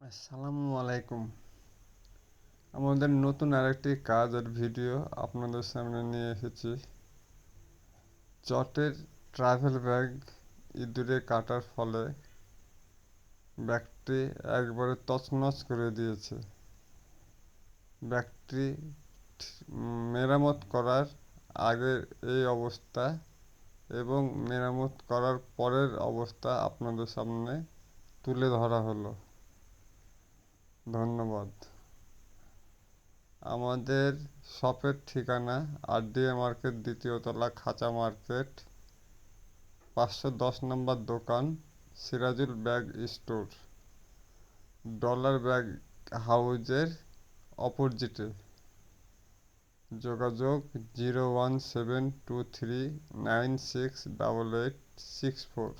আসসালামু আলাইকুম। আমাদের নতুন আরেকটি কাজের ভিডিও আপনাদের সামনে নিয়ে এসেছি। চটের ট্রাভেল ব্যাগ ইঁদুরে কাটার ফলে ব্যাগটি একবারে তছনছ করে দিয়েছে। ব্যাগটি মেরামত করার আগের এই অবস্থা এবং মেরামত করার পরের অবস্থা আপনাদের সামনে তুলে ধরা হলো। ধন্যবাদ। আমাদের শপের ঠিকানা RDA মার্কেট, দ্বিতীয় তলা, খাঁচা মার্কেট, 510 নম্বর দোকান, Sirajul bag store, dollar bag হাউজের অপোজিটে। যোগাযোগ 01723968864।